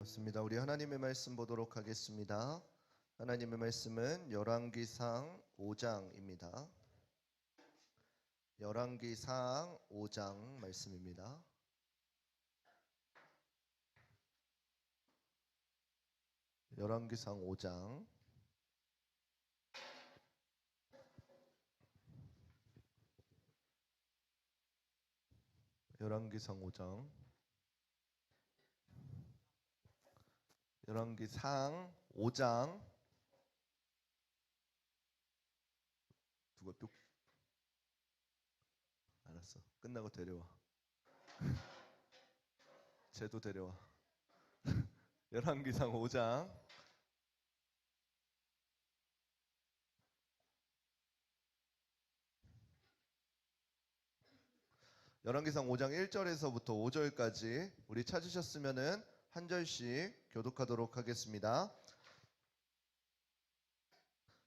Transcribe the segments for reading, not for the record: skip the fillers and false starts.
좋습니다. 우리 하나님의 말씀 보도록 하겠습니다. 하나님의 말씀은 열왕기상 5장입니다. 열왕기상 5장 말씀입니다. 열왕기상 5장 열왕기상 5장 열왕기상 5장 누가 뚝 알았어. 끝나고 데려와. 쟤도 데려와. 열왕기상 5장 열왕기상 5장 1절에서부터 5절까지 우리 찾으셨으면은 한 절씩 교독하도록 하겠습니다.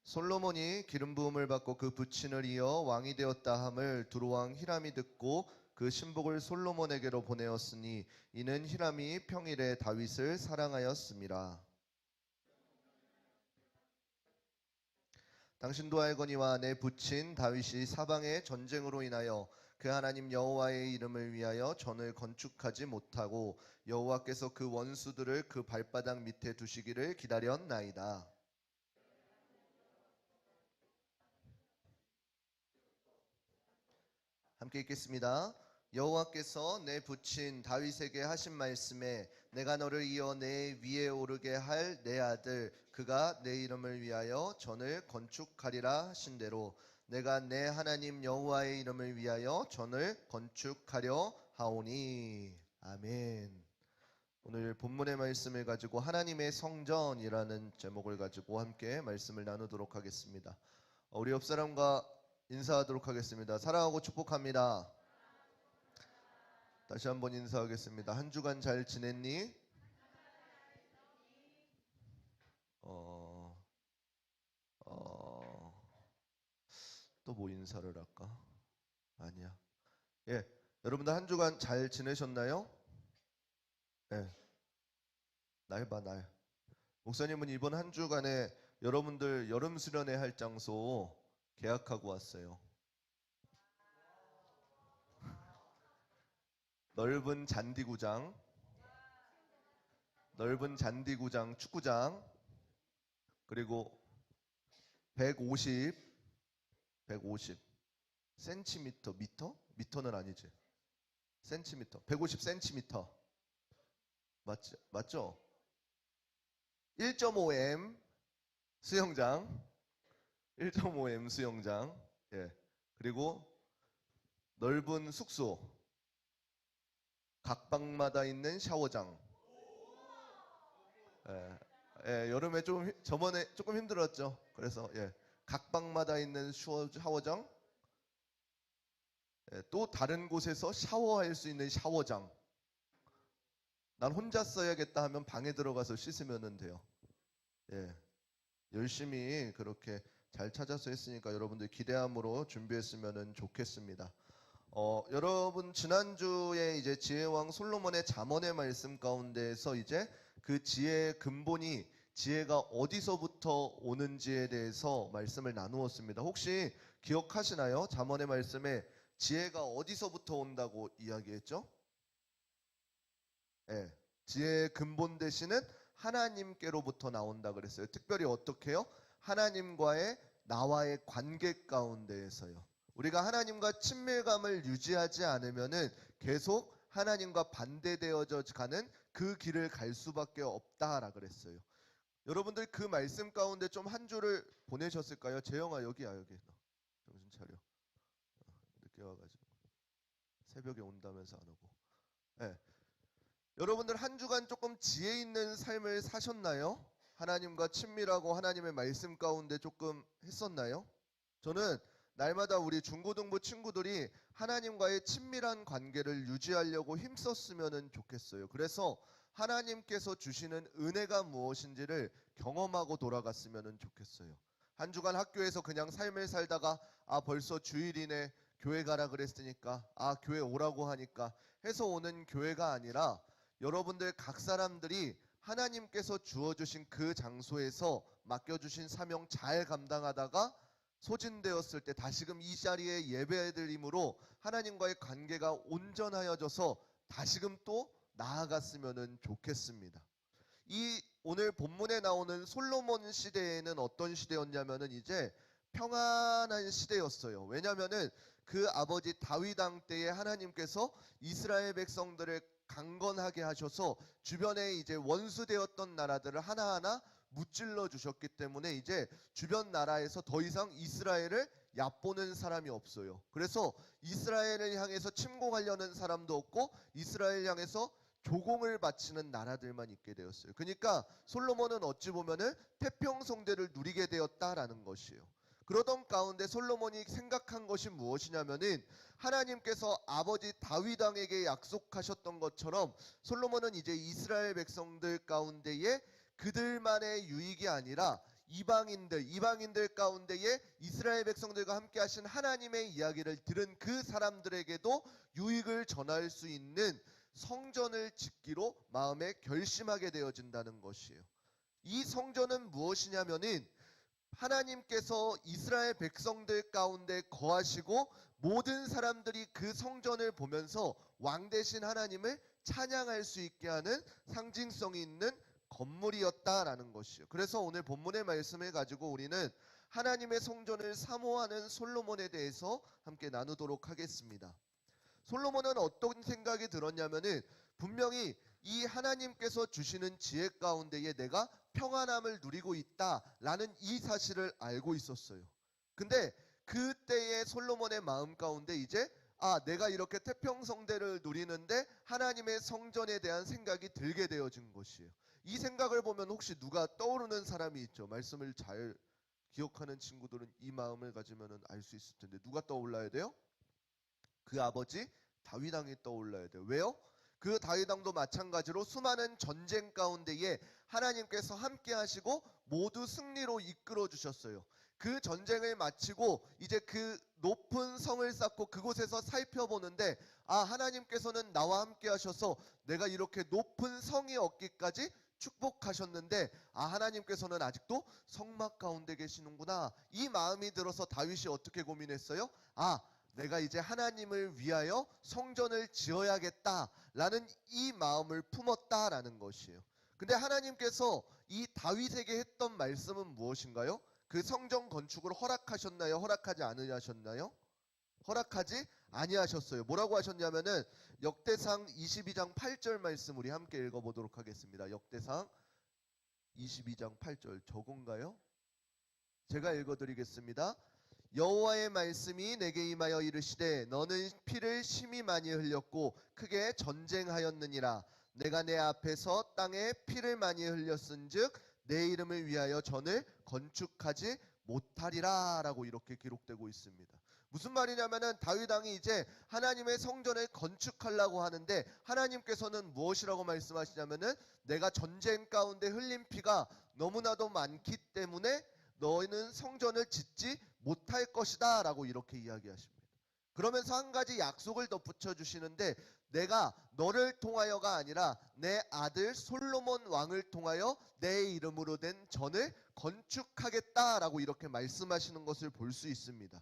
솔로몬이 기름 부음을 받고 그 부친을 이어 왕이 되었다 함을 두로왕 히람이 듣고 그 신복을 솔로몬에게로 보내었으니 이는 히람이 평일에 다윗을 사랑하였음이라. 당신도 알거니와 내 부친 다윗이 사방의 전쟁으로 인하여 그 하나님 여호와의 이름을 위하여 전을 건축하지 못하고 여호와께서 그 원수들을 그 발바닥 밑에 두시기를 기다렸나이다. 함께 읽겠습니다. 여호와께서 내 부친 다윗에게 하신 말씀에 내가 너를 이어 내 위에 오르게 할 내 아들 그가 내 이름을 위하여 전을 건축하리라 하신 대로 내가 내 하나님 여호와의 이름을 위하여 전을 건축하려 하오니. 아멘. 오늘 본문의 말씀을 가지고 하나님의 성전이라는 제목을 가지고 함께 말씀을 나누도록 하겠습니다. 우리 옆 사람과 인사하도록 하겠습니다. 사랑하고 축복합니다. 다시 한번 인사하겠습니다. 한 주간 잘 지냈니? 또 뭐 인사를 할까? 아니야. 예, 여러분들 한 주간 잘 지내셨나요? 예, 날 봐, 날. 목사님은 이번 한 주간에 여러분들 여름 수련회 할 장소 계약하고 왔어요. 넓은 잔디구장 축구장, 그리고 150 센티미터, 미터는 아니지. 센티미터, 150 센티미터. 맞죠? 1.5M 수영장, 1.5M 수영장, 예. 그리고 넓은 숙소, 각 방마다 있는 샤워장. 예, 예, 여름에 저번에 조금 힘들었죠. 그래서 각 방마다 있는 샤워장, 또 다른 곳에서 샤워할 수 있는 샤워장. 난 혼자 써야겠다 하면 방에 들어가서 씻으면 돼요. 예, 열심히 그렇게 잘 찾아서 했으니까 여러분들 기대함으로 준비했으면 좋겠습니다. 여러분 지난주에 이제 지혜왕 솔로몬의 잠언의 말씀 가운데에서 이제 그 지혜의 근본이 지혜가 어디서부터 오는지에 대해서 말씀을 나누었습니다. 혹시 기억하시나요? 잠언의 말씀에 지혜가 어디서부터 온다고 이야기했죠? 예, 지혜의 근본 대신은 하나님께로부터 나온다 그랬어요. 특별히 어떻게요? 하나님과의 나와의 관계 가운데에서요. 우리가 하나님과 친밀감을 유지하지 않으면은 계속 하나님과 반대되어져 가는 그 길을 갈 수밖에 없다라 그랬어요. 여러분들 그 말씀 가운데 좀 한 주를 보내셨을까요? 재영아 여기야, 여기. 너 정신 차려. 늦게 와가지고 새벽에 온다면서 안 오고. 예. 여러분들 한 주간 조금 지혜 있는 삶을 사셨나요? 하나님과 친밀하고 하나님의 말씀 가운데 조금 했었나요? 저는 날마다 우리 중고등부 친구들이 하나님과의 친밀한 관계를 유지하려고 힘썼으면 좋겠어요. 그래서 하나님께서 주시는 은혜가 무엇인지를 경험하고 돌아갔으면 좋겠어요. 한 주간 학교에서 그냥 삶을 살다가 벌써 주일이네, 교회 가라 그랬으니까 교회 오라고 하니까 해서 오는 교회가 아니라 여러분들 각 사람들이 하나님께서 주어주신 그 장소에서 맡겨주신 사명 잘 감당하다가 소진되었을 때 다시금 이 자리에 예배드림으로 하나님과의 관계가 온전하여져서 다시금 또 나아갔으면 좋겠습니다. 이 오늘 본문에 나오는 솔로몬 시대에는 어떤 시대였냐면은 이제 평안한 시대였어요. 왜냐면은 그 아버지 다윗 왕 때에 하나님께서 이스라엘 백성들을 강건하게 하셔서 주변에 이제 원수되었던 나라들을 하나하나 무찔러 주셨기 때문에 이제 주변 나라에서 더 이상 이스라엘을 얕보는 사람이 없어요. 그래서 이스라엘을 향해서 침공하려는 사람도 없고 이스라엘 향해서 조공을 바치는 나라들만 있게 되었어요. 그러니까 솔로몬은 어찌 보면은 태평성대를 누리게 되었다라는 것이에요. 그러던 가운데 솔로몬이 생각한 것이 무엇이냐면은 하나님께서 아버지 다윗 왕에게 약속하셨던 것처럼 솔로몬은 이제 이스라엘 백성들 가운데에 그들만의 유익이 아니라 이방인들 가운데에 이스라엘 백성들과 함께 하신 하나님의 이야기를 들은 그 사람들에게도 유익을 전할 수 있는 성전을 짓기로 마음에 결심하게 되어진다는 것이에요. 이 성전은 무엇이냐면은 하나님께서 이스라엘 백성들 가운데 거하시고 모든 사람들이 그 성전을 보면서 왕 되신 하나님을 찬양할 수 있게 하는 상징성이 있는 건물이었다라는 것이요. 그래서 오늘 본문의 말씀을 가지고 우리는 하나님의 성전을 사모하는 솔로몬에 대해서 함께 나누도록 하겠습니다. 솔로몬은 어떤 생각이 들었냐면은 분명히 이 하나님께서 주시는 지혜 가운데에 내가 평안함을 누리고 있다라는 이 사실을 알고 있었어요. 근데 그때의 솔로몬의 마음 가운데 이제 내가 이렇게 태평성대를 누리는데 하나님의 성전에 대한 생각이 들게 되어진 것이에요. 이 생각을 보면 혹시 누가 떠오르는 사람이 있죠? 말씀을 잘 기억하는 친구들은 이 마음을 가지면 알 수 있을 텐데 누가 떠올라야 돼요? 그 아버지 다윗 왕이 떠올라야 돼요. 왜요? 그 다윗 왕도 마찬가지로 수많은 전쟁 가운데에 하나님께서 함께 하시고 모두 승리로 이끌어 주셨어요. 그 전쟁을 마치고 이제 그 높은 성을 쌓고 그곳에서 살펴보는데 하나님께서는 나와 함께 하셔서 내가 이렇게 높은 성이 얻기까지 축복하셨는데 하나님께서는 아직도 성막 가운데 계시는구나. 이 마음이 들어서 다윗이 어떻게 고민했어요? 내가 이제 하나님을 위하여 성전을 지어야겠다라는 이 마음을 품었다라는 것이에요. 근데 하나님께서 이 다윗에게 했던 말씀은 무엇인가요? 그 성전 건축을 허락하셨나요? 허락하지 않으셨나요? 허락하지 아니하셨어요. 뭐라고 하셨냐면은 역대상 22장 8절 말씀 우리 함께 읽어보도록 하겠습니다. 역대상 22장 8절 저건가요? 제가 읽어드리겠습니다. 여호와의 말씀이 내게 임하여 이르시되 너는 피를 심히 많이 흘렸고 크게 전쟁하였느니라. 내가 내 앞에서 땅에 피를 많이 흘렸은즉 내 이름을 위하여 전을 건축하지 못하리라 라고 이렇게 기록되고 있습니다. 무슨 말이냐면은 다윗 왕이 이제 하나님의 성전을 건축하려고 하는데 하나님께서는 무엇이라고 말씀하시냐면은 내가 전쟁 가운데 흘린 피가 너무나도 많기 때문에 너희는 성전을 짓지 못할 것이다 라고 이렇게 이야기하십니다. 그러면서 한 가지 약속을 덧붙여 주시는데 내가 너를 통하여가 아니라 내 아들 솔로몬 왕을 통하여 내 이름으로 된 전을 건축하겠다라고 이렇게 말씀하시는 것을 볼 수 있습니다.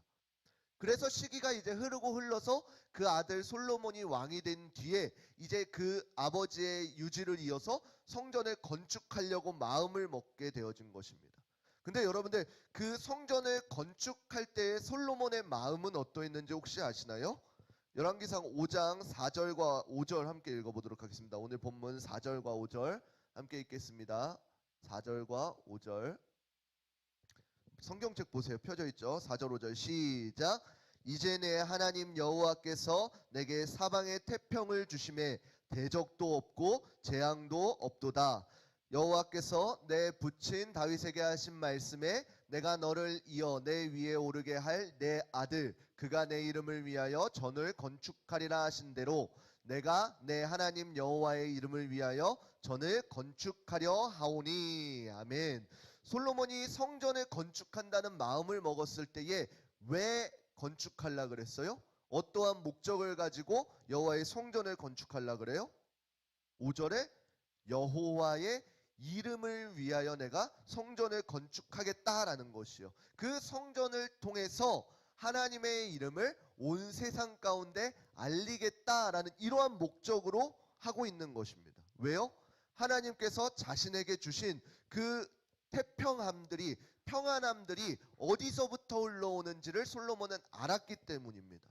그래서 시기가 이제 흐르고 흘러서 그 아들 솔로몬이 왕이 된 뒤에 이제 그 아버지의 유지를 이어서 성전을 건축하려고 마음을 먹게 되어진 것입니다. 근데 여러분들 그 성전을 건축할 때의 솔로몬의 마음은 어떠했는지 혹시 아시나요? 열왕기상 5장 4절과 5절 함께 읽어보도록 하겠습니다. 오늘 본문 4절과 5절 함께 읽겠습니다. 4절과 5절 성경책 보세요. 펴져 있죠. 4절 5절 시작. 이제 내 하나님 여호와께서 내게 사방에 태평을 주심에 대적도 없고 재앙도 없도다. 여호와께서 내 부친 다윗에게 하신 말씀에 내가 너를 이어 내 위에 오르게 할 내 아들 그가 내 이름을 위하여 전을 건축하리라 하신 대로 내가 내 하나님 여호와의 이름을 위하여 전을 건축하려 하오니. 아멘. 솔로몬이 성전을 건축한다는 마음을 먹었을 때에 왜 건축하려 그랬어요? 어떠한 목적을 가지고 여호와의 성전을 건축하려 그래요? 5절에 여호와의 이름을 위하여 내가 성전을 건축하겠다라는 것이요. 그 성전을 통해서 하나님의 이름을 온 세상 가운데 알리겠다라는 이러한 목적으로 하고 있는 것입니다. 왜요? 하나님께서 자신에게 주신 그 태평함들이, 평안함들이 어디서부터 흘러오는지를 솔로몬은 알았기 때문입니다.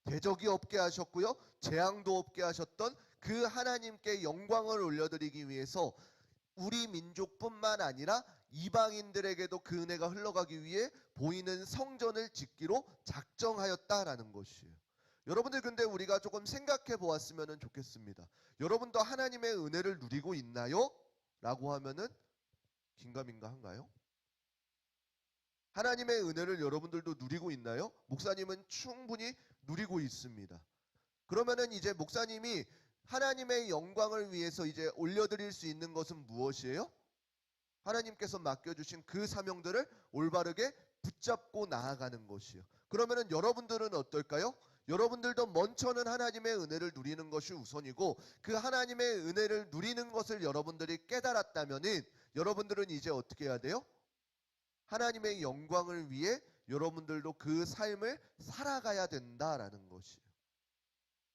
대적이 없게 하셨고요, 재앙도 없게 하셨던 그 하나님께 영광을 올려드리기 위해서 우리 민족뿐만 아니라 이방인들에게도 그 은혜가 흘러가기 위해 보이는 성전을 짓기로 작정하였다라는 것이에요. 여러분들, 근데 우리가 조금 생각해 보았으면 좋겠습니다. 여러분도 하나님의 은혜를 누리고 있나요? 라고 하면은 긴가민가 한가요? 하나님의 은혜를 여러분들도 누리고 있나요? 목사님은 충분히 누리고 있습니다. 그러면은 이제 목사님이 하나님의 영광을 위해서 이제 올려드릴 수 있는 것은 무엇이에요? 하나님께서 맡겨주신 그 사명들을 올바르게 붙잡고 나아가는 것이요. 그러면은 여러분들은 어떨까요? 여러분들도 먼저는 하나님의 은혜를 누리는 것이 우선이고, 그 하나님의 은혜를 누리는 것을 여러분들이 깨달았다면은 여러분들은 이제 어떻게 해야 돼요? 하나님의 영광을 위해 여러분들도 그 삶을 살아가야 된다라는 것이에요.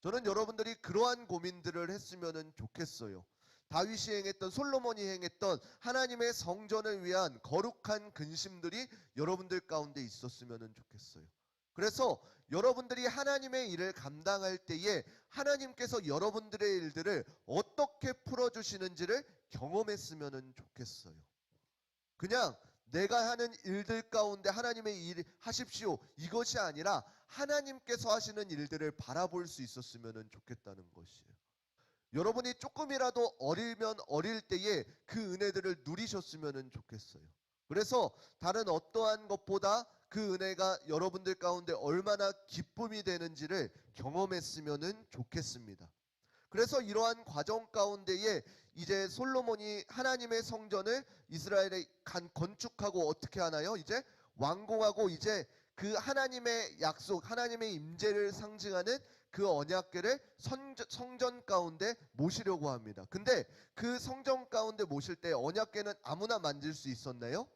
저는 여러분들이 그러한 고민들을 했으면 좋겠어요. 다윗이 행했던, 솔로몬이 행했던 하나님의 성전을 위한 거룩한 근심들이 여러분들 가운데 있었으면 좋겠어요. 그래서 여러분들이 하나님의 일을 감당할 때에 하나님께서 여러분들의 일들을 어떻게 풀어주시는지를 경험했으면 좋겠어요. 그냥 내가 하는 일들 가운데 하나님의 일 하십시오, 이것이 아니라 하나님께서 하시는 일들을 바라볼 수 있었으면 좋겠다는 것이에요. 여러분이 조금이라도 어리면 어릴 때에 그 은혜들을 누리셨으면 좋겠어요. 그래서 다른 어떠한 것보다 그 은혜가 여러분들 가운데 얼마나 기쁨이 되는지를 경험했으면 좋겠습니다. 그래서 이러한 과정 가운데에 이제 솔로몬이 하나님의 성전을 이스라엘에 건축하고 어떻게 하나요? 이제 완공하고 이제 그 하나님의 약속, 하나님의 임재를 상징하는 그 언약궤를 성전 가운데 모시려고 합니다. 근데 그 성전 가운데 모실 때 언약궤는 아무나 만질 수 있었나요?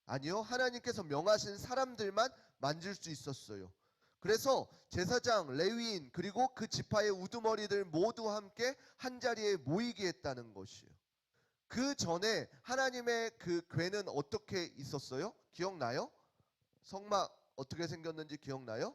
아니요. 하나님께서 명하신 사람들만 만질 수 있었어요. 그래서 제사장, 레위인, 그리고 그 지파의 우두머리들 모두 함께 한자리에 모이게 했다는 것이에요. 그 전에 하나님의 그 궤는 어떻게 있었어요? 기억나요? 성막 어떻게 생겼는지 기억나요?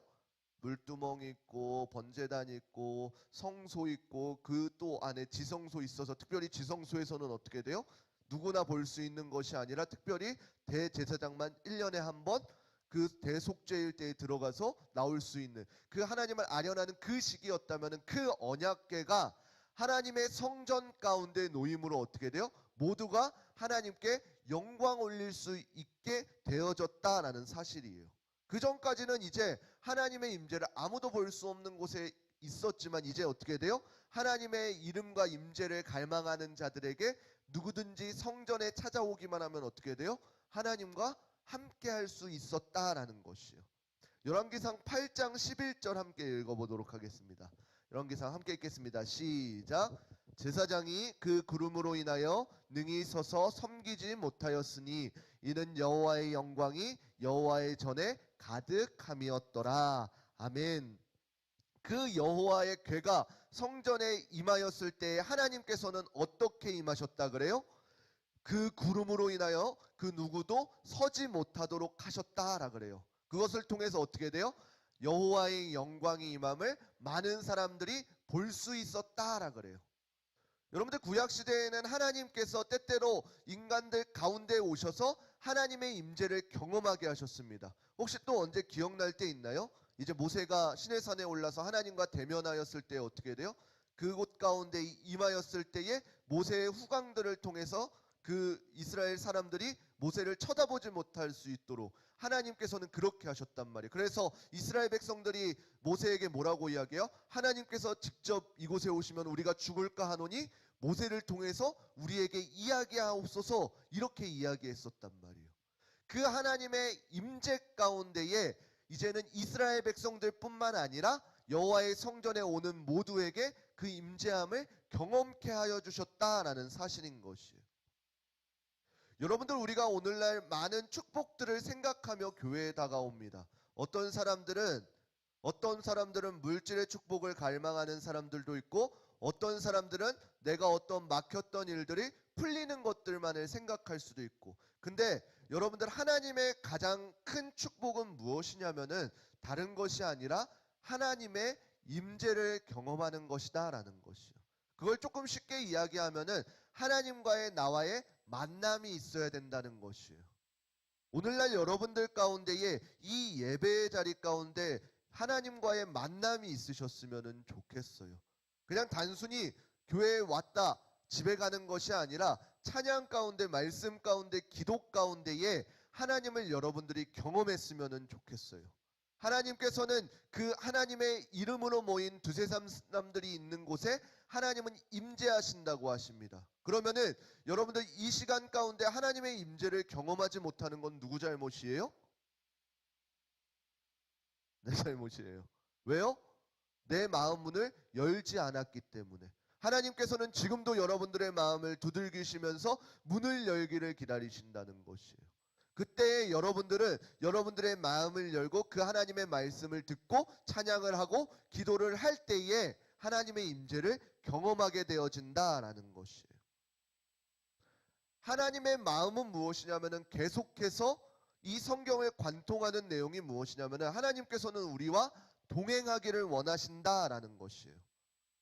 물두멍이 있고 번제단이 있고 성소 있고 그 또 안에 지성소 있어서, 특별히 지성소에서는 어떻게 돼요? 누구나 볼 수 있는 것이 아니라 특별히 대제사장만 1년에 한 번 그 대속죄일 때에 들어가서 나올 수 있는, 그 하나님을 아련하는 그 시기였다면 그 언약궤가 하나님의 성전 가운데 놓임으로 어떻게 돼요? 모두가 하나님께 영광 올릴 수 있게 되어졌다라는 사실이에요. 그 전까지는 이제 하나님의 임재를 아무도 볼 수 없는 곳에 있었지만 이제 어떻게 돼요? 하나님의 이름과 임재를 갈망하는 자들에게 누구든지 성전에 찾아오기만 하면 어떻게 돼요? 하나님과 함께 할 수 있었다라는 것이요. 열왕기상 8장 11절 함께 읽어보도록 하겠습니다. 열왕기상 함께 읽겠습니다. 시작. 제사장이 그 구름으로 인하여 능히 서서 섬기지 못하였으니 이는 여호와의 영광이 여호와의 전에 가득함이었더라. 아멘. 그 여호와의 궤가 성전에 임하였을 때 하나님께서는 어떻게 임하셨다 그래요? 그 구름으로 인하여 그 누구도 서지 못하도록 하셨다라 그래요. 그것을 통해서 어떻게 돼요? 여호와의 영광이 임함을 많은 사람들이 볼 수 있었다라 그래요. 여러분들, 구약시대에는 하나님께서 때때로 인간들 가운데 오셔서 하나님의 임재를 경험하게 하셨습니다. 혹시 또 언제 기억날 때 있나요? 이제 모세가 시내산에 올라서 하나님과 대면하였을 때 어떻게 돼요? 그곳 가운데 임하였을 때에 모세의 후광들을 통해서 그 이스라엘 사람들이 모세를 쳐다보지 못할 수 있도록 하나님께서는 그렇게 하셨단 말이에요. 그래서 이스라엘 백성들이 모세에게 뭐라고 이야기해요? 하나님께서 직접 이곳에 오시면 우리가 죽을까 하노니 모세를 통해서 우리에게 이야기하옵소서, 이렇게 이야기했었단 말이에요. 그 하나님의 임재 가운데에 이제는 이스라엘 백성들뿐만 아니라 여호와의 성전에 오는 모두에게 그 임재함을 경험케 하여 주셨다라는 사실인 것이에요. 여러분들 우리가 오늘날 많은 축복들을 생각하며 교회에 다가옵니다. 어떤 사람들은 물질의 축복을 갈망하는 사람들도 있고 어떤 사람들은 내가 어떤 막혔던 일들이 풀리는 것들만을 생각할 수도 있고 근데 여러분들 하나님의 가장 큰 축복은 무엇이냐면은 다른 것이 아니라 하나님의 임재를 경험하는 것이다 라는 것이요. 그걸 조금 쉽게 이야기하면은 하나님과의 나와의 만남이 있어야 된다는 것이에요. 오늘날 여러분들 가운데에 이 예배의 자리 가운데 하나님과의 만남이 있으셨으면 좋겠어요. 그냥 단순히 교회에 왔다 집에 가는 것이 아니라 찬양 가운데 말씀 가운데 기도 가운데에 하나님을 여러분들이 경험했으면 좋겠어요. 하나님께서는 그 하나님의 이름으로 모인 두세 사람들이 있는 곳에 하나님은 임재하신다고 하십니다. 그러면은 여러분들 이 시간 가운데 하나님의 임재를 경험하지 못하는 건 누구 잘못이에요? 내 잘못이에요. 왜요? 내 마음 문을 열지 않았기 때문에. 하나님께서는 지금도 여러분들의 마음을 두들기시면서 문을 열기를 기다리신다는 것이에요. 그때 여러분들은 여러분들의 마음을 열고 그 하나님의 말씀을 듣고 찬양을 하고 기도를 할 때에 하나님의 임재를 경험하게 되어진다라는 것이에요. 하나님의 마음은 무엇이냐면은 계속해서 이 성경을 관통하는 내용이 무엇이냐면은 하나님께서는 우리와 동행하기를 원하신다라는 것이에요.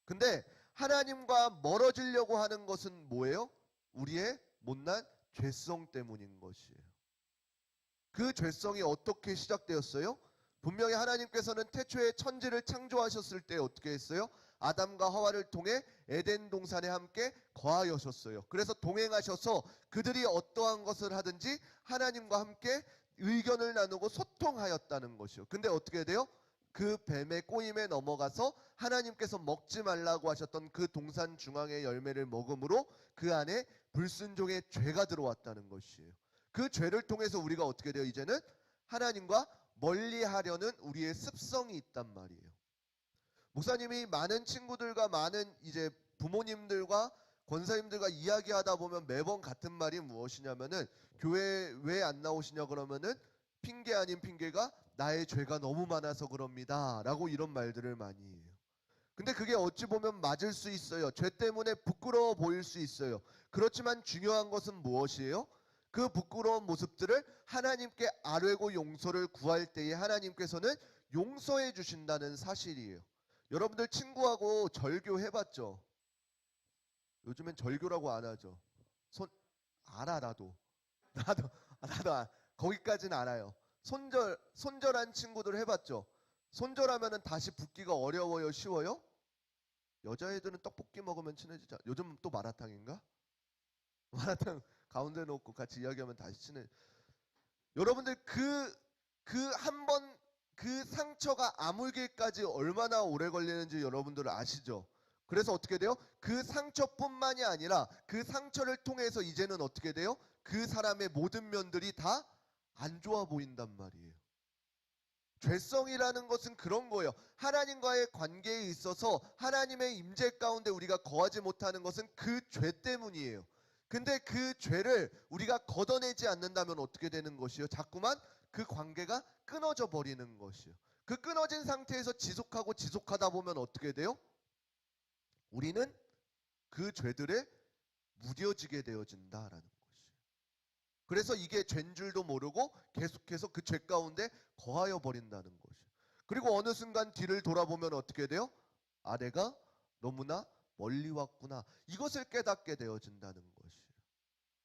근데 하나님과 멀어지려고 하는 것은 뭐예요? 우리의 못난 죄성 때문인 것이에요. 그 죄성이 어떻게 시작되었어요? 분명히 하나님께서는 태초에 천지를 창조하셨을 때 어떻게 했어요? 아담과 하와를 통해 에덴 동산에 함께 거하셨어요. 그래서 동행하셔서 그들이 어떠한 것을 하든지 하나님과 함께 의견을 나누고 소통하였다는 것이요. 근데 어떻게 돼요? 그 뱀의 꼬임에 넘어가서 하나님께서 먹지 말라고 하셨던 그 동산 중앙의 열매를 먹음으로 그 안에 불순종의 죄가 들어왔다는 것이에요. 그 죄를 통해서 우리가 어떻게 돼요? 이제는 하나님과 멀리하려는 우리의 습성이 있단 말이에요. 목사님이 많은 친구들과 많은 이제 부모님들과 권사님들과 이야기하다 보면 매번 같은 말이 무엇이냐면은 교회 왜 안 나오시냐 그러면은 핑계 아닌 핑계가 나의 죄가 너무 많아서 그럽니다 라고 이런 말들을 많이 해요. 근데 그게 어찌 보면 맞을 수 있어요. 죄 때문에 부끄러워 보일 수 있어요. 그렇지만 중요한 것은 무엇이에요? 그 부끄러운 모습들을 하나님께 아뢰고 용서를 구할 때에 하나님께서는 용서해 주신다는 사실이에요. 여러분들 친구하고 절교 해봤죠? 요즘엔 절교라고 안 하죠. 알아 나도 거기까지는 알아요. 손절한 친구들 해봤죠? 손절하면은 다시 붙기가 어려워요, 쉬워요? 여자애들은 떡볶이 먹으면 친해지죠. 요즘 또 마라탕인가? 마라탕 가운데 놓고 같이 이야기하면 다시 친해. 여러분들 한 번 그 상처가 아물기까지 얼마나 오래 걸리는지 여러분들 아시죠? 그래서 어떻게 돼요? 그 상처뿐만이 아니라 그 상처를 통해서 이제는 어떻게 돼요? 그 사람의 모든 면들이 다 안 좋아 보인단 말이에요. 죄성이라는 것은 그런 거예요. 하나님과의 관계에 있어서 하나님의 임재 가운데 우리가 거하지 못하는 것은 그 죄 때문이에요. 근데 그 죄를 우리가 걷어내지 않는다면 어떻게 되는 것이요? 자꾸만 그 관계가 끊어져 버리는 것이요. 그 끊어진 상태에서 지속하다 보면 어떻게 돼요? 우리는 그 죄들에 무뎌지게 되어진다라는 것이에요. 그래서 이게 죄인 줄도 모르고 계속해서 그 죄 가운데 거하여 버린다는 것이에요. 그리고 어느 순간 뒤를 돌아보면 어떻게 돼요? 아, 내가 너무나 멀리 왔구나. 이것을 깨닫게 되어진다는 것이에요.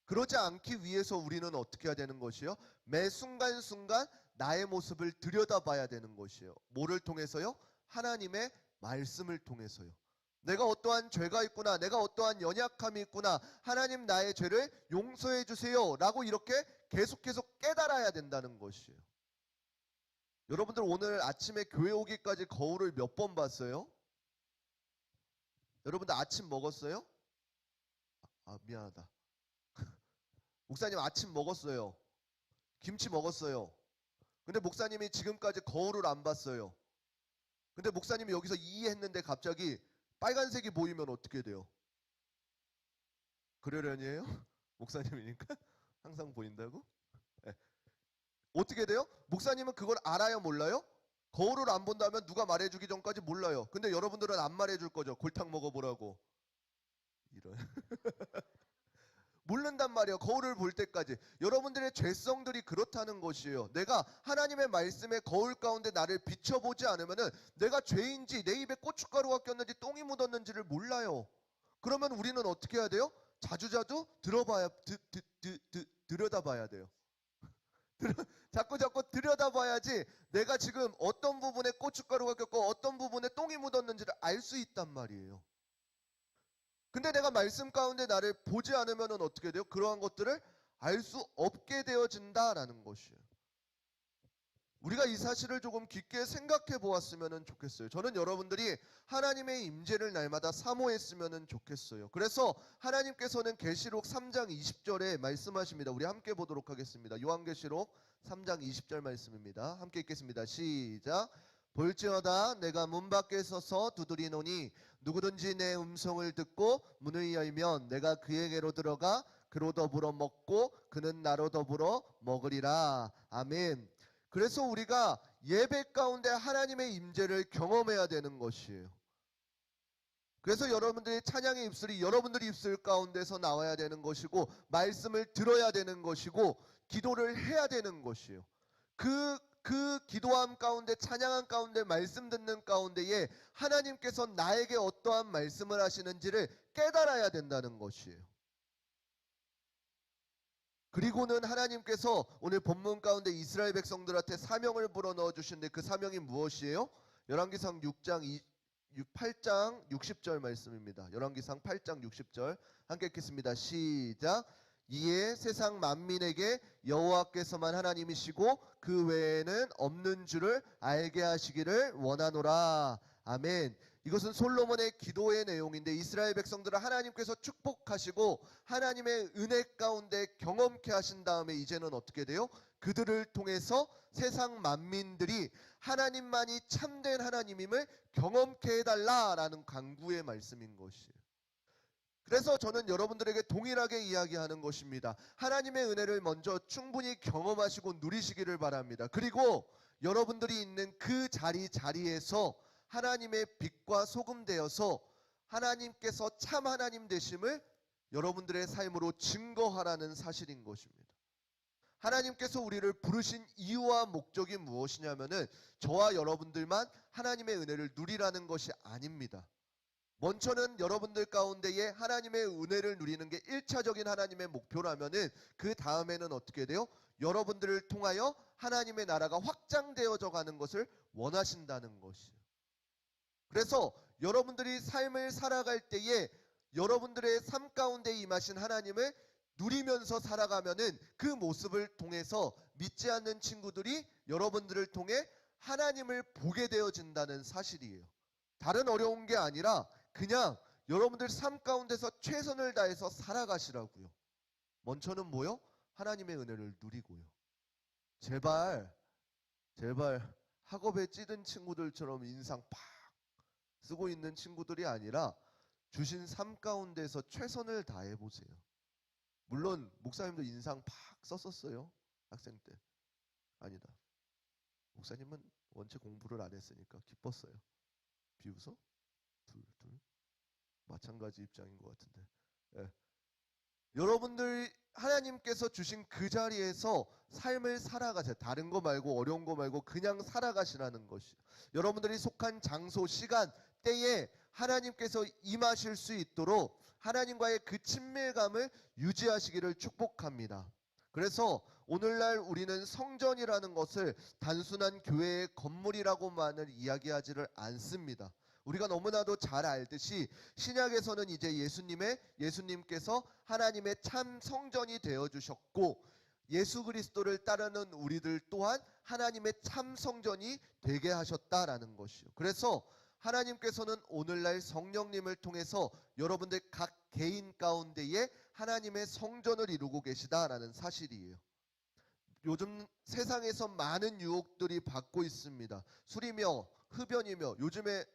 그러지 않기 위해서 우리는 어떻게 해야 되는 것이요? 매 순간순간 나의 모습을 들여다봐야 되는 것이에요. 뭐를 통해서요? 하나님의 말씀을 통해서요. 내가 어떠한 죄가 있구나, 내가 어떠한 연약함이 있구나, 하나님 나의 죄를 용서해 주세요 라고 이렇게 계속해서 깨달아야 된다는 것이에요. 여러분들 오늘 아침에 교회 오기까지 거울을 몇 번 봤어요? 여러분들 아침 먹었어요? 아, 미안하다. 목사님 아침 먹었어요. 김치 먹었어요. 근데 목사님이 지금까지 거울을 안 봤어요. 근데 목사님이 여기서 이해했는데 갑자기 빨간색이 보이면 어떻게 돼요? 그러려니에요? 목사님이니까? 항상 보인다고? 예. 어떻게 돼요? 목사님은 그걸 알아요, 몰라요? 거울을 안 본다면 누가 말해주기 전까지 몰라요. 근데 여러분들은 안 말해줄 거죠. 골탕 먹어보라고. 이런. 모른단 말이에요. 거울을 볼 때까지. 여러분들의 죄성들이 그렇다는 것이에요. 내가 하나님의 말씀에 거울 가운데 나를 비춰보지 않으면은 내가 죄인지 내 입에 고춧가루가 꼈는지 똥이 묻었는지를 몰라요. 그러면 우리는 어떻게 해야 돼요? 자주자주 들여다봐야 돼요. 자꾸 들여다봐야지 내가 지금 어떤 부분에 고춧가루가 꼈고 어떤 부분에 똥이 묻었는지를 알 수 있단 말이에요. 근데 내가 말씀 가운데 나를 보지 않으면 어떻게 돼요? 그러한 것들을 알 수 없게 되어진다라는 것이에요. 우리가 이 사실을 조금 깊게 생각해 보았으면 좋겠어요. 저는 여러분들이 하나님의 임재를 날마다 사모했으면 좋겠어요. 그래서 하나님께서는 계시록 3장 20절에 말씀하십니다. 우리 함께 보도록 하겠습니다. 요한계시록 3장 20절 말씀입니다. 함께 읽겠습니다. 시작. 볼지어다 내가 문 밖에 서서 두드리노니 누구든지 내 음성을 듣고 문을 열면 내가 그에게로 들어가 그로 더불어 먹고 그는 나로 더불어 먹으리라. 아멘. 그래서 우리가 예배 가운데 하나님의 임재를 경험해야 되는 것이에요. 그래서 여러분들의 찬양의 입술이 여러분들의 입술 가운데서 나와야 되는 것이고 말씀을 들어야 되는 것이고 기도를 해야 되는 것이에요. 그 기도함 가운데 찬양함 가운데 말씀 듣는 가운데에 하나님께서 나에게 어떠한 말씀을 하시는지를 깨달아야 된다는 것이에요. 그리고는 하나님께서 오늘 본문 가운데 이스라엘 백성들한테 사명을 불어넣어 주시는데 그 사명이 무엇이에요? 열왕기상 8장 60절 말씀입니다. 열왕기상 8장 60절 함께 읽겠습니다. 시작. 이에 세상 만민에게 여호와께서만 하나님이시고 그 외에는 없는 줄을 알게 하시기를 원하노라. 아멘. 이것은 솔로몬의 기도의 내용인데 이스라엘 백성들을 하나님께서 축복하시고 하나님의 은혜 가운데 경험케 하신 다음에 이제는 어떻게 돼요? 그들을 통해서 세상 만민들이 하나님만이 참된 하나님임을 경험케 해달라라는 간구의 말씀인 것이에요. 그래서 저는 여러분들에게 동일하게 이야기하는 것입니다. 하나님의 은혜를 먼저 충분히 경험하시고 누리시기를 바랍니다. 그리고 여러분들이 있는 그 자리에서 하나님의 빛과 소금 되어서 하나님께서 참 하나님 되심을 여러분들의 삶으로 증거하라는 사실인 것입니다. 하나님께서 우리를 부르신 이유와 목적이 무엇이냐면은 저와 여러분들만 하나님의 은혜를 누리라는 것이 아닙니다. 먼저는 여러분들 가운데에 하나님의 은혜를 누리는 게 1차적인 하나님의 목표라면은 그 다음에는 어떻게 돼요? 여러분들을 통하여 하나님의 나라가 확장되어져 가는 것을 원하신다는 것이에요. 그래서 여러분들이 삶을 살아갈 때에 여러분들의 삶 가운데 임하신 하나님을 누리면서 살아가면은 그 모습을 통해서 믿지 않는 친구들이 여러분들을 통해 하나님을 보게 되어진다는 사실이에요. 다른 어려운 게 아니라 그냥 여러분들 삶 가운데서 최선을 다해서 살아가시라고요. 먼저는 뭐요? 하나님의 은혜를 누리고요. 제발 학업에 찌든 친구들처럼 인상 팍 쓰고 있는 친구들이 아니라 주신 삶 가운데서 최선을 다해 보세요. 물론 목사님도 인상 팍 썼었어요. 학생 때. 아니다. 목사님은 원체 공부를 안 했으니까 기뻤어요. 비웃어? 둘. 마찬가지 입장인 것 같은데. 예. 여러분들 하나님께서 주신 그 자리에서 삶을 살아가세요. 다른 거 말고 어려운 거 말고 그냥 살아가시라는 것이. 여러분들이 속한 장소, 시간, 때에 하나님께서 임하실 수 있도록 하나님과의 그 친밀감을 유지하시기를 축복합니다. 그래서 오늘날 우리는 성전이라는 것을 단순한 교회의 건물이라고만을 이야기하지를 않습니다. 우리가 너무나도 잘 알듯이 신약에서는 이제 예수님께서 하나님의 참 성전이 되어 주셨고 예수 그리스도를 따르는 우리들 또한 하나님의 참 성전이 되게 하셨다라는 것이요. 그래서 하나님께서는 오늘날 성령님을 통해서 여러분들 각 개인 가운데에 하나님의 성전을 이루고 계시다라는 사실이에요. 요즘 세상에서 많은 유혹들이 받고 있습니다. 술이며 흡연이며 요즘에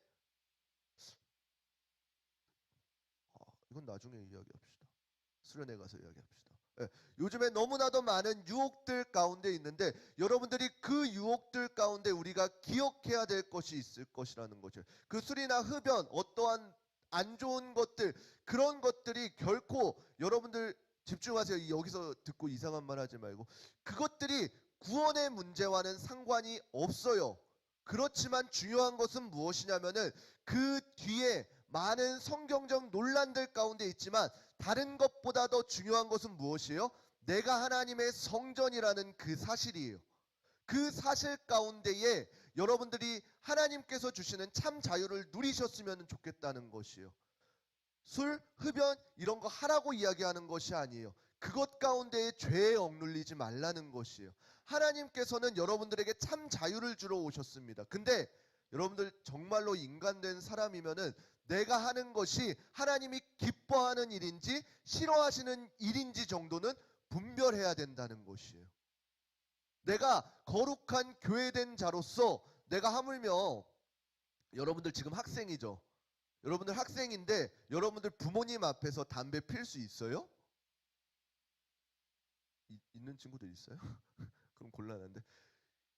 이건 나중에 이야기합시다. 수련회 가서 이야기합시다. 예, 요즘에 너무나도 많은 유혹들 가운데 있는데 여러분들이 그 유혹들 가운데 우리가 기억해야 될 것이 있을 것이라는 거죠. 그 술이나 흡연, 어떠한 안 좋은 것들, 그런 것들이 결코 여러분들 집중하세요. 여기서 듣고 이상한 말 하지 말고, 그것들이 구원의 문제와는 상관이 없어요. 그렇지만 중요한 것은 무엇이냐면은 그 뒤에 많은 성경적 논란들 가운데 있지만 다른 것보다 더 중요한 것은 무엇이에요? 내가 하나님의 성전이라는 그 사실이에요. 그 사실 가운데에 여러분들이 하나님께서 주시는 참 자유를 누리셨으면 좋겠다는 것이에요. 술, 흡연 이런 거 하라고 이야기하는 것이 아니에요. 그것 가운데에 죄에 억눌리지 말라는 것이에요. 하나님께서는 여러분들에게 참 자유를 주러 오셨습니다. 근데 여러분들 정말로 인간된 사람이면은 내가 하는 것이 하나님이 기뻐하는 일인지 싫어하시는 일인지 정도는 분별해야 된다는 것이에요. 내가 거룩한 교회된 자로서 내가 하물며, 여러분들 지금 학생이죠. 여러분들 학생인데 여러분들 부모님 앞에서 담배 필 수 있어요? 있는 친구들 있어요? 그럼 곤란한데.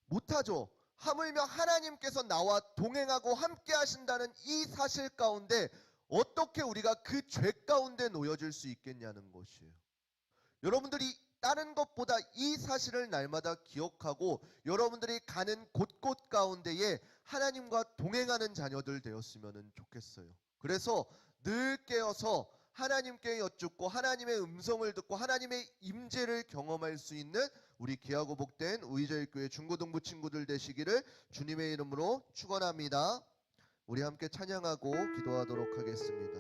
못하죠. 하물며 하나님께서 나와 동행하고 함께 하신다는 이 사실 가운데 어떻게 우리가 그 죄 가운데 놓여질 수 있겠냐는 것이에요. 여러분들이 다른 것보다 이 사실을 날마다 기억하고 여러분들이 가는 곳곳 가운데에 하나님과 동행하는 자녀들 되었으면 좋겠어요. 그래서 늘 깨어서 하나님께 여쭙고 하나님의 음성을 듣고 하나님의 임재를 경험할 수 있는 우리 귀하고 복된 우이저일교회 중고등부 친구들 되시기를 주님의 이름으로 축원합니다. 우리 함께 찬양하고 기도하도록 하겠습니다.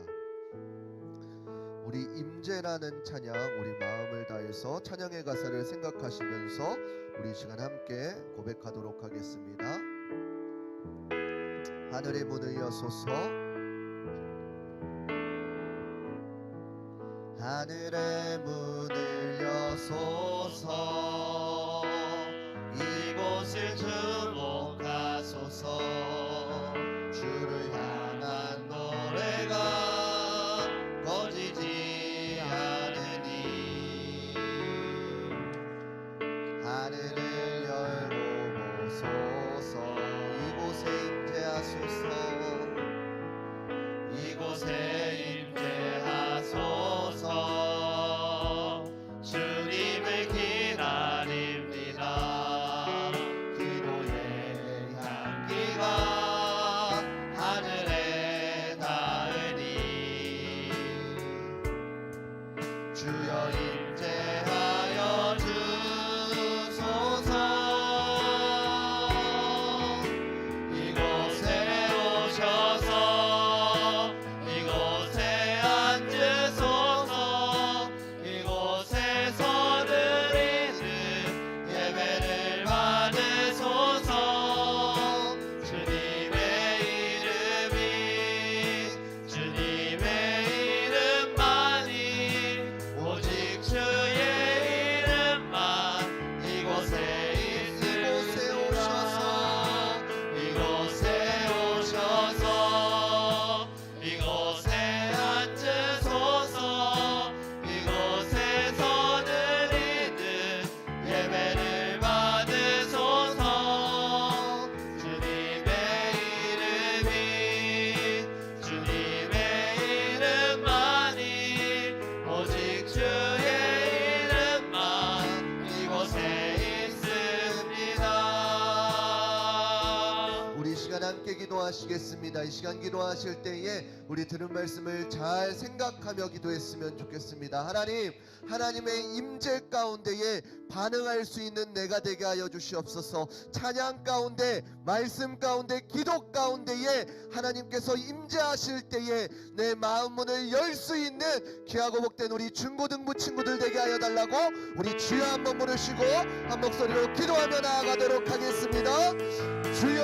우리 임재라는 찬양, 우리 마음을 다해서 찬양의 가사를 생각하시면서 우리 시간 함께 고백하도록 하겠습니다. 하늘의 문을 여소서, 하늘의 문을 여소서, 이곳을 주목하소서. 주를 향한 노래가 꺼지지 않으니 하늘을 열고 보소서. 이곳에 임재하소서, 이곳에 임재하소서. 주님을 기다립니다. 기도의 향기가 하늘에 닿으니 주여 임재하여 주소서. 이곳에 오셔서 이곳에 앉으소서. 이곳에서 드리는 예배를 받으소서. 주님의 이름이, 주님의 이름만이, 오직 주의 이름만 이곳에 있습니다. 이곳에 오셔서 이곳에 앉으소서. 이곳에서 드리는 예배를 받으소서. 주님의 이름이, 주님의 이름만이, 오직 주의 이름만 이곳에 있습니다. 우리 시간 함께 기도하시겠습니다. 이 시간 기도하실 때에 우리 들은 말씀을 잘 생각하며 기도했으면 좋겠습니다. 하나님, 하나님의 임재 가운데에 반응할 수 있는 내가 되게 하여 주시옵소서. 찬양 가운데, 말씀 가운데, 기도 가운데에 하나님께서 임재하실 때에 내 마음 문을 열 수 있는 귀하고 복된 우리 중고등부 친구들 되게 하여 달라고 우리 주여 한번 부르시고 한 목소리로 기도하며 나아가도록 하겠습니다. 주여,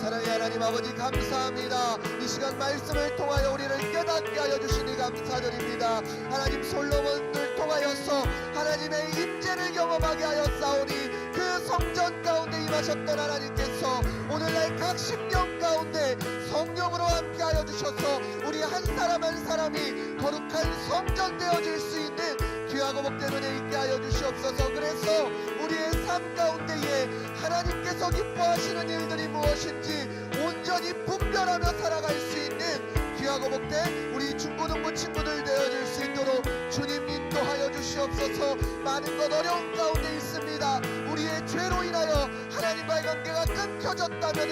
사랑의 하나님 아버지 감사합니다. 이 시간 말씀을 통하여 우리를 깨닫게 하여 주시니 감사드립니다. 하나님, 솔로몬을 통하여서 하나님의 임재를 경험하게 하였사오니 그 성전 가운데 임하셨던 하나님께서 오늘날 각 심령 가운데 성령으로 함께하여 주셔서 우리 한 사람 한 사람이 거룩한 성전 되어질 수 있는 귀하고 복된 은혜 있게 하여 주시옵소서. 그래서 우리의 삶 가운데에 하나님께서 기뻐하시는 일들이 무엇인지 온전히 분별하며 살아갈 수 있는 귀하고 복된 우리 중고등부 친구들 되어질 수 있도록 주님 인도하여 주시옵소서. 많은 것 어려운 가운데 있습니다. 우리의 죄로 인하여 하나님과의 관계가 끊겨졌다면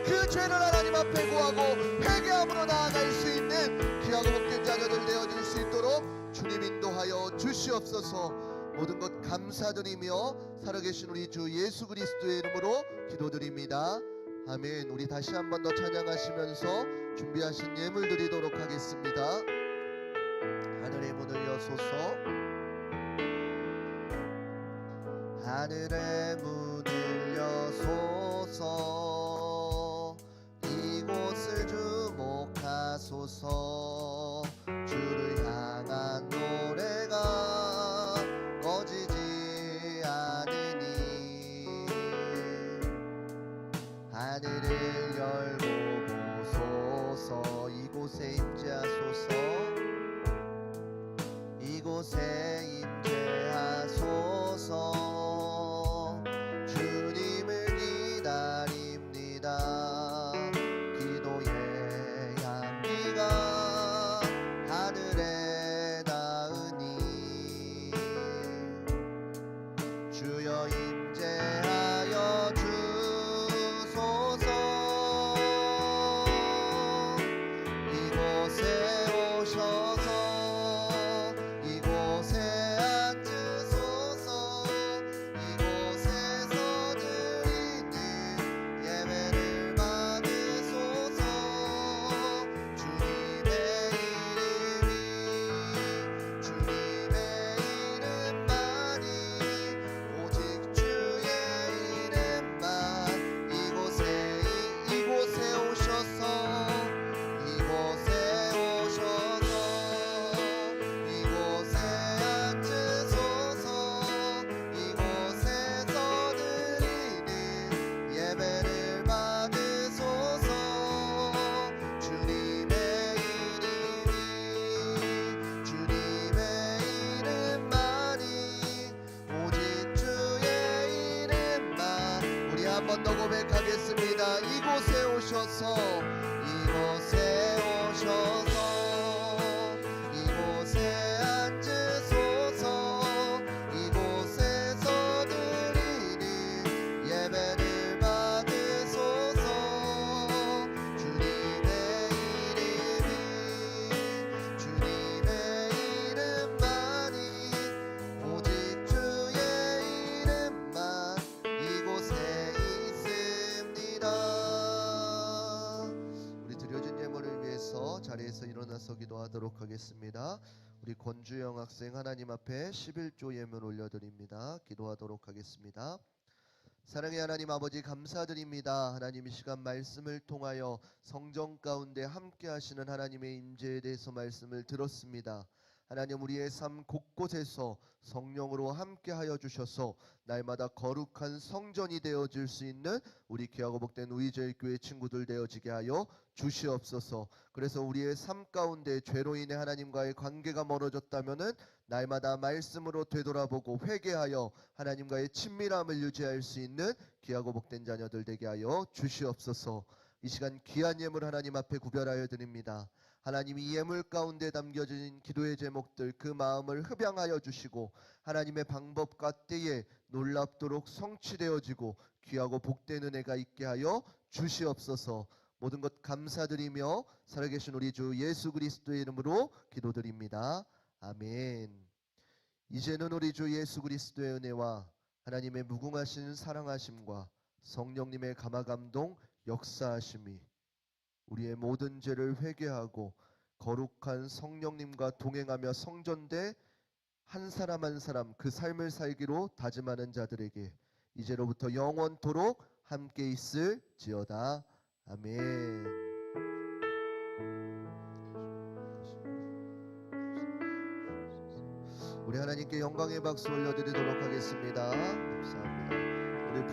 그 죄를 하나님 앞에 구하고 회개함으로 나아갈 수 있는 귀하고 복된 자녀들 되어질 수 있도록 주님 인도하여 주시옵소서. 모든 것 감사드리며 살아계신 우리 주 예수 그리스도의 이름으로 기도드립니다. 아멘. 우리 다시 한 번 더 찬양하시면서 준비하신 예물 드리도록 하겠습니다. 하늘의 문을 여소서. 하늘의 문을 여소서. 이곳을 주목하소서. 주를 향한 노래가 꺼지지 않으니 하늘을 열고 보소서. 이곳에 임재하소서. 이곳에 임재하소서. 주님을 기다립니다. 기도의 향기가 하늘에 닿으니 주여 임재하여 주소서. 이곳에 오셔서 이곳에 앉으소서. 이곳에서 드리는 예배를 받으소서. 주님의 이름만이 오직 주의 이름만 이곳에 오셔서 이곳에 오셔서 이곳에 앉으소서. 이곳에서 드리는 예배를 받으소서. 주님의 이름만이 오직 주의 이름만. 우리 한 번 더 고백하겠습니다. 이곳에 오셔서 이곳에 오셔서 이곳에 앉으소서. 이곳에서 드리는 예배를 받으소서. 주님의 이름만이 오직 주의 이름만 이곳에 있습니다. 우리 드려진 예물을 위해서 자리에서 일어나서 기도하도록 하겠습니다. 우리 권주영 학생 하나님 앞에 11조 예물 올려드립니다. 기도하도록 하겠습니다. 사랑의 하나님 아버지 감사드립니다. 하나님 이 시간 말씀을 통하여 성전 가운데 함께 하시는 하나님의 임재에 대해서 말씀을 들었습니다. 하나님 우리의 삶 곳곳에서 성령으로 함께 하여 주셔서 날마다 거룩한 성전이 되어질 수 있는 우리 귀하고 복된 우이제일교회 친구들 되어지게 하여 주시옵소서. 그래서 우리의 삶 가운데 죄로 인해 하나님과의 관계가 멀어졌다면은 날마다 말씀으로 되돌아보고 회개하여 하나님과의 친밀함을 유지할 수 있는 귀하고 복된 자녀들 되게 하여 주시옵소서. 이 시간 귀한 예물 하나님 앞에 구별하여 드립니다. 하나님이 이 예물 가운데 담겨진 기도의 제목들 그 마음을 흡양하여 주시고 하나님의 방법과 때에 놀랍도록 성취되어지고 귀하고 복된 은혜가 있게 하여 주시옵소서. 모든 것 감사드리며 살아계신 우리 주 예수 그리스도의 이름으로 기도드립니다. 아멘. 이제는 우리 주 예수 그리스도의 은혜와 하나님의 무궁하신 사랑하심과 성령님의 감화감동 역사하심이 우리의 모든 죄를 회개하고 거룩한 성령님과 동행하며 성전대 한 사람 한 사람 그 삶을 살기로 다짐하는 자들에게 이제로부터 영원토록 함께 있을지어다. 아멘. 우리 하나님께 영광의 박수 올려드리도록 하겠습니다. 감사합니다.